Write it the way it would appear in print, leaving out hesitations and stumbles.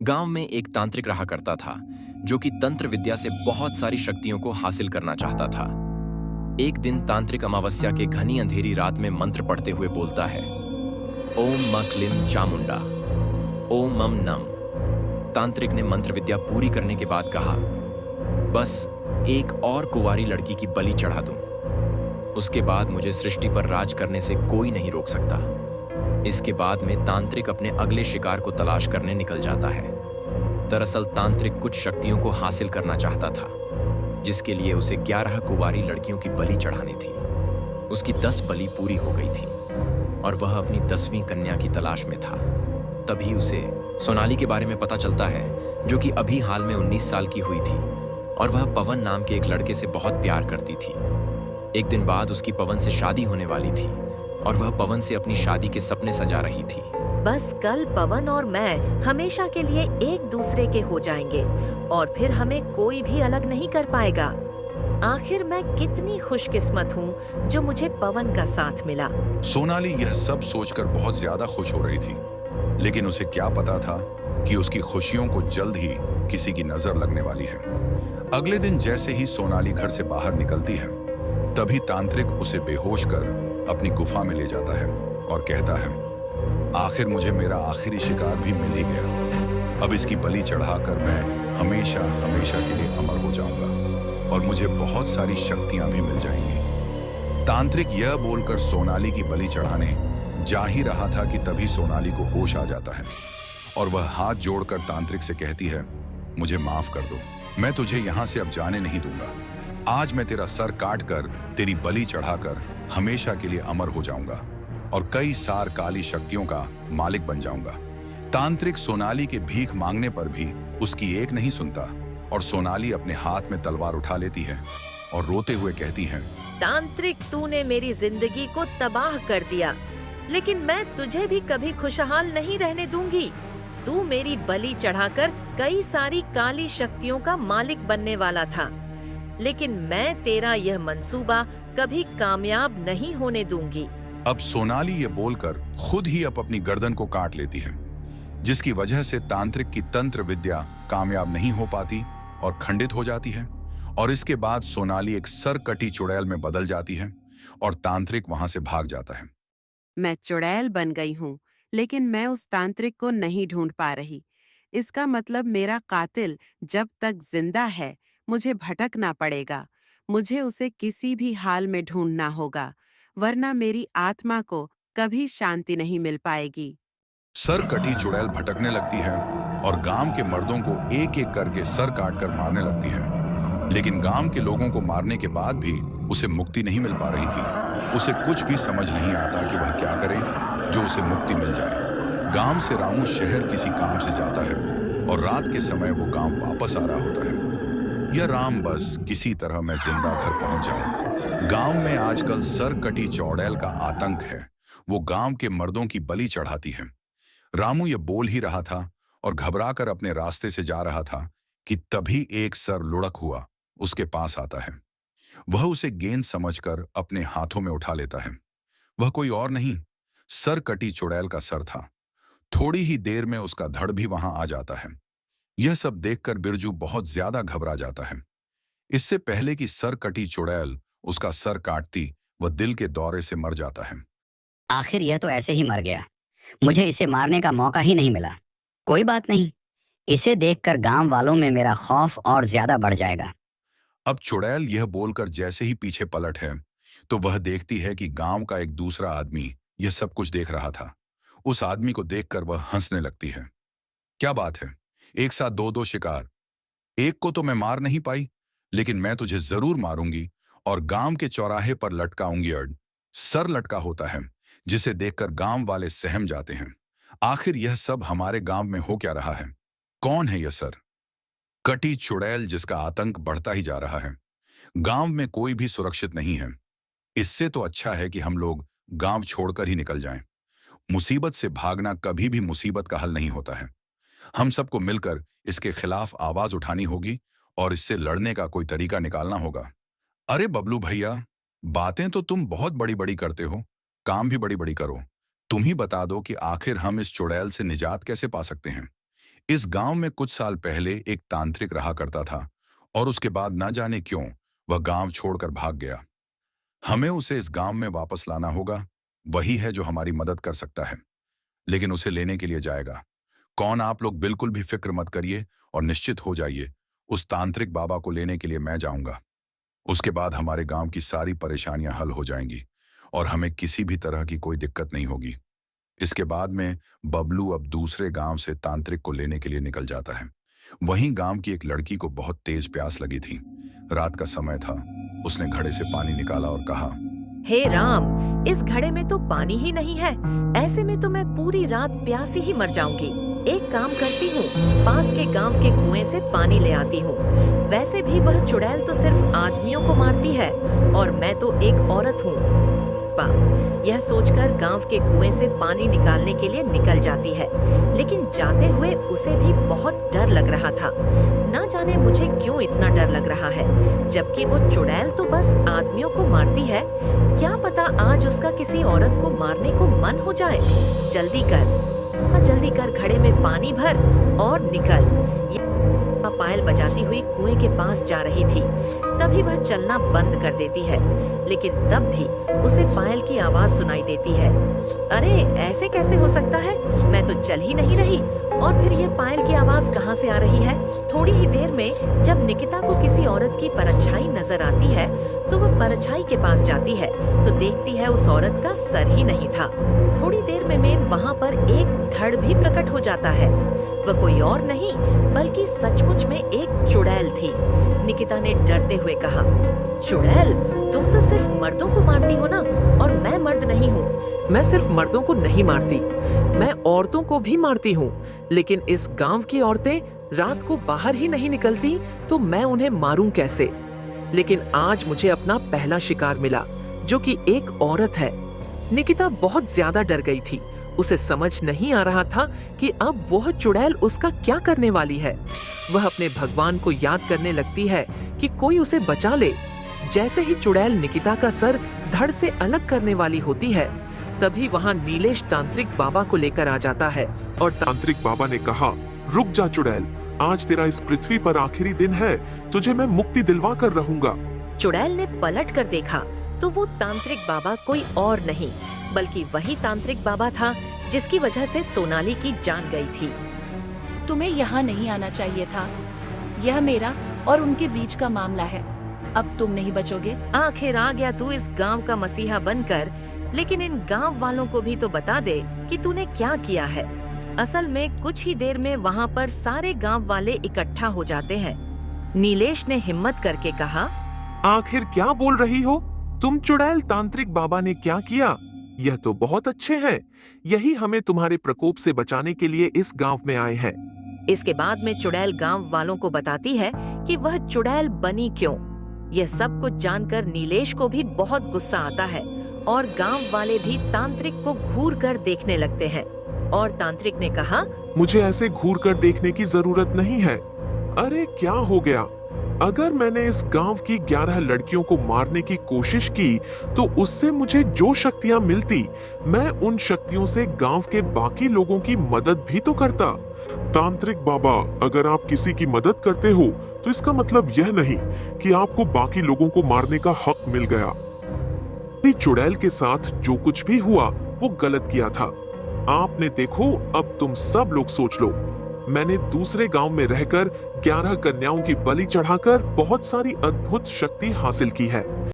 गांव में एक तांत्रिक रहा करता था जो कि तंत्र विद्या से बहुत सारी शक्तियों को हासिल करना चाहता था। एक दिन तांत्रिक अमावस्या के घनी अंधेरी रात में मंत्र पढ़ते हुए बोलता है, ओम मक्लिम चामुंडा, ओम मम नम। तांत्रिक ने मंत्र विद्या पूरी करने के बाद कहा, बस एक और कुंवारी लड़की की बलि चढ़ा दूं, उसके बाद मुझे सृष्टि पर राज करने से कोई नहीं रोक सकता। इसके बाद में तांत्रिक अपने अगले शिकार को तलाश करने निकल जाता है। दरअसल तांत्रिक कुछ शक्तियों को हासिल करना चाहता था, जिसके लिए उसे 11 कुंवारी लड़कियों की बलि चढ़ानी थी। उसकी 10 बलि पूरी हो गई थी और वह अपनी 10वीं कन्या की तलाश में था। तभी उसे सोनाली के बारे में पता चलता है, जो कि अभी हाल में 19 साल की हुई थी और वह पवन नाम के एक लड़के से बहुत प्यार करती थी। एक दिन बाद उसकी पवन से शादी होने वाली थी और वह पवन से अपनी शादी के सपने सजा रही थी। बस कल पवन और मैं हमेशा के लिए एक दूसरे के हो जाएंगे और फिर हमें कोई भी अलग नहीं कर पाएगा। आखिर मैं कितनी खुशकिस्मत हूँ जो मुझे पवन का साथ मिला। सोनाली यह सब सोचकर बहुत ज्यादा खुश हो रही थी, लेकिन उसे क्या पता था कि उसकी खुशियों को जल्द ही किसी की नजर लगने वाली है। अगले दिन जैसे ही सोनाली घर से बाहर निकलती है, तभी तांत्रिक उसे बेहोश कर अपनी गुफा में ले जाता है और कहता है, आखिर मुझे मेरा आखिरी शिकार भी मिल ही गया। अब इसकी बलि चढ़ाकर मैं हमेशा हमेशा के लिए अमर हो जाऊंगा और मुझे बहुत सारी शक्तियां भी मिल जाएंगी। तांत्रिक यह बोलकर सोनाली की बलि चढ़ाने जा ही रहा था कि तभी सोनाली को होश आ जाता है और वह हाथ जोड़कर तांत्रिक से कहती है, मुझे माफ कर दो, मैं तुझे यहां से अब जाने नहीं दूंगा। आज मैं तेरा सर काट कर तेरी बलि चढ़ाकर हमेशा के लिए अमर हो जाऊंगा और कई सार काली शक्तियों का मालिक बन जाऊंगा। तांत्रिक सोनाली के भीख मांगने पर भी उसकी एक नहीं सुनता और सोनाली अपने हाथ में तलवार उठा लेती है और रोते हुए कहती है, तांत्रिक, तूने मेरी जिंदगी को तबाह कर दिया, लेकिन मैं तुझे भी कभी खुशहाल नहीं रहने दूंगी। तू मेरी बलि चढ़ाकर कई सारी काली शक्तियों का मालिक बनने वाला था, लेकिन मैं तेरा यह मंसूबा कभी कामयाब नहीं होने दूंगी। अब सोनाली ये बोलकर खुद ही अपनी गर्दन को काट लेती है, जिसकी वजह से तांत्रिक की तंत्र विद्या कामयाब नहीं हो पाती और खंडित हो जाती है। और इसके बाद सोनाली एक सरकटी चुड़ैल में बदल जाती है और तांत्रिक वहां से भाग जाता है। मैं चुड़ैल बन गई हूँ, लेकिन मैं उस तांत्रिक को नहीं ढूंढ पा रही। इसका मतलब मेरा कातिल जब तक जिंदा है मुझे भटकना पड़ेगा। मुझे उसे किसी भी हाल में ढूंढना होगा, वरना मेरी आत्मा को कभी शांति नहीं मिल पाएगी। सरकटी चुड़ैल भटकने लगती है और गांव के मर्दों को एक एक करके सर काटकर मारने लगती है, लेकिन गांव के लोगों को मारने के बाद भी उसे मुक्ति नहीं मिल पा रही थी। उसे कुछ भी समझ नहीं आता कि वह क्या करे जो उसे मुक्ति मिल जाए। गांव से रामू शहर किसी काम से जाता है और रात के समय वो गांव वापस आ रहा होता है। यह राम बस किसी तरह मैं जिंदा घर पहुंच जाऊं। गांव में आजकल सरकटी चुड़ैल का आतंक है। वो गांव के मर्दों की बलि चढ़ाती है। रामू ये बोल ही रहा था और घबराकर अपने रास्ते से जा रहा था कि तभी एक सर लुढ़क हुआ उसके पास आता है। वह उसे गेंद समझकर अपने हाथों में उठा लेता है। वह कोई और नहीं, सरकटी चुड़ैल का सर था। थोड़ी ही देर में उसका धड़ भी वहां आ जाता है। यह सब देखकर बिरजू बहुत ज्यादा घबरा जाता है। इससे पहले कि सरकटी चुड़ैल उसका सर काटती, वह दिल के दौरे से मर जाता है। आखिर यह तो ऐसे ही मर गया। मुझे इसे मारने का मौका ही नहीं मिला। कोई बात नहीं, इसे देखकर गांव वालों में मेरा खौफ और ज्यादा बढ़ जाएगा। अब चुड़ैल यह बोलकर जैसे ही पीछे पलट है, तो वह देखती है कि गांव का एक दूसरा आदमी यह सब कुछ देख रहा था। उस आदमी को देखकर वह हंसने लगती है। क्या बात है, एक साथ दो दो शिकार। एक को तो मैं मार नहीं पाई, लेकिन मैं तुझे जरूर मारूंगी और गांव के चौराहे पर लटकाऊंगी। सर लटका होता है, जिसे देखकर गांव वाले सहम जाते हैं। आखिर यह सब हमारे गांव में हो क्या रहा है? कौन है यह सर कटी चुड़ैल जिसका आतंक बढ़ता ही जा रहा है? गांव में कोई भी सुरक्षित नहीं है। इससे तो अच्छा है कि हम लोग गांव छोड़कर ही निकल जाएं। मुसीबत से भागना कभी भी मुसीबत का हल नहीं होता है। हम सबको मिलकर इसके खिलाफ आवाज उठानी होगी और इससे लड़ने का कोई तरीका निकालना होगा। अरे बबलू भैया, बातें तो तुम बहुत बड़ी बड़ी करते हो, काम भी बड़ी बड़ी करो। तुम ही बता दो कि आखिर हम इस चुड़ैल से निजात कैसे पा सकते हैं। इस गांव में कुछ साल पहले एक तांत्रिक रहा करता था और उसके बाद ना जाने क्यों वह गांव छोड़कर भाग गया। हमें उसे इस गांव में वापस लाना होगा। वही है जो हमारी मदद कर सकता है, लेकिन उसे लेने के लिए जाएगा कौन? आप लोग बिल्कुल भी फिक्र मत करिए और निश्चित हो जाइए, उस तांत्रिक बाबा को लेने के लिए मैं जाऊंगा। उसके बाद हमारे गांव की सारी परेशानियां हल हो जाएंगी और हमें किसी भी तरह की कोई दिक्कत नहीं होगी। इसके बाद में बबलू अब दूसरे गांव से तांत्रिक को लेने के लिए निकल जाता है। वहीं गांव की एक लड़की को बहुत तेज प्यास लगी थी। रात का समय था। उसने घड़े से पानी निकाला और कहा, हे राम, इस घड़े में तो पानी ही नहीं है। ऐसे में तो मैं पूरी रात प्यासी ही मर जाऊंगी। एक काम करती हूँ, पास के गांव के कुएं से पानी ले आती हूँ। वैसे भी वह चुड़ैल तो सिर्फ आदमियों को मारती है और मैं तो एक औरत हूँ। यह सोचकर गांव के कुएं से पानी निकालने के लिए निकल जाती है, लेकिन जाते हुए उसे भी बहुत डर लग रहा था। ना जाने मुझे क्यों इतना डर लग रहा है, जबकि वो चुड़ैल तो बस आदमियों को मारती है। क्या पता आज उसका किसी औरत को मारने को मन हो जाए। जल्दी कर घड़े में पानी भर और निकल। पायल बजाती हुई कुएं के पास जा रही थी। तभी वह चलना बंद कर देती है, लेकिन तब भी उसे पायल की आवाज सुनाई देती है। अरे ऐसे कैसे हो सकता है, मैं तो चल ही नहीं रही और फिर ये पायल की आवाज कहाँ से आ रही है। थोड़ी ही देर में जब निकिता को किसी औरत की परछाई नजर आती है तो वह परछाई के पास जाती है तो देखती है उस औरत का सर ही नहीं था। थोड़ी देर में वहाँ पर एक धड़ भी प्रकट हो जाता है। वह कोई और नहीं बल्कि सचमुच में एक चुड़ैल थी। निकिता ने डरते हुए कहा, चुड़ैल, तुम तो सिर्फ मर्दों को मारती हो ना, और मैं मर्द नहीं हूँ। मैं सिर्फ मर्दों को नहीं मारती, मैं औरतों को भी मारती हूँ। लेकिन इस गांव की औरतें रात को बाहर ही नहीं निकलती तो मैं उन्हें मारूं कैसे। लेकिन आज मुझे अपना पहला शिकार मिला, जो कि एक औरत है। निकिता बहुत ज्यादा डर गई थी। उसे समझ नहीं आ रहा था कि अब वह चुड़ैल उसका क्या करने वाली है। वह अपने भगवान को याद करने लगती है कि कोई उसे बचा ले। जैसे ही चुड़ैल निकिता का सर धड़ से अलग करने वाली होती है, तभी वहाँ नीलेश तांत्रिक बाबा को लेकर आ जाता है और तांत्रिक बाबा ने कहा, रुक जा चुड़ैल, आज तेरा इस पृथ्वी पर आखिरी दिन है, तुझे मैं मुक्ति दिलवा कर रहूंगा। चुड़ैल ने पलट कर देखा तो वो तांत्रिक बाबा कोई और नहीं बल्कि वही तांत्रिक बाबा था जिसकी वजह से सोनाली की जान गई थी। तुम्हें यहाँ नहीं आना चाहिए था। यह मेरा और उनके बीच का मामला है। अब तुम नहीं बचोगे। आखिर आ गया तू इस गांव का मसीहा बनकर, लेकिन इन गांव वालों को भी तो बता दे कि तूने क्या किया है। असल में कुछ ही देर में वहाँ पर सारे गांव वाले इकट्ठा हो जाते हैं। नीलेश ने हिम्मत करके कहा, आखिर क्या बोल रही हो तुम चुड़ैल? तांत्रिक बाबा ने क्या किया? यह तो बहुत अच्छे हैं। यही हमें तुम्हारे प्रकोप से बचाने के लिए इस गांव में आए हैं। इसके बाद में चुड़ैल गांव वालों को बताती है कि वह चुड़ैल बनी क्यों। यह सब कुछ जानकर नीलेश को भी बहुत गुस्सा आता है और गांव वाले भी तांत्रिक को घूर कर देखने लगते हैं। और तांत्रिक ने कहा, मुझे ऐसे घूर कर देखने की जरूरत नहीं है। अरे क्या हो गया? अगर मैंने इस गांव की 11 लड़कियों को मारने की कोशिश की तो उससे मुझे जो शक्तियां मिलती, मैं उन शक्तियों से गांव के बाकी लोगों की मदद भी तो करता। तांत्रिक बाबा, अगर आप किसी की मदद करते हो तो इसका मतलब यह नहीं कि आपको बाकी लोगों को मारने का हक मिल गया। चुड़ैल के साथ जो कुछ भी हुआ वो गलत किया था। आपने देखो, अब तुम सब लोग सोच लो। मैंने दूसरे गांव में रहकर 11 कन्याओं की बलि चढ़ाकर बहुत सारी अद्भुत शक्ति हासिल की है।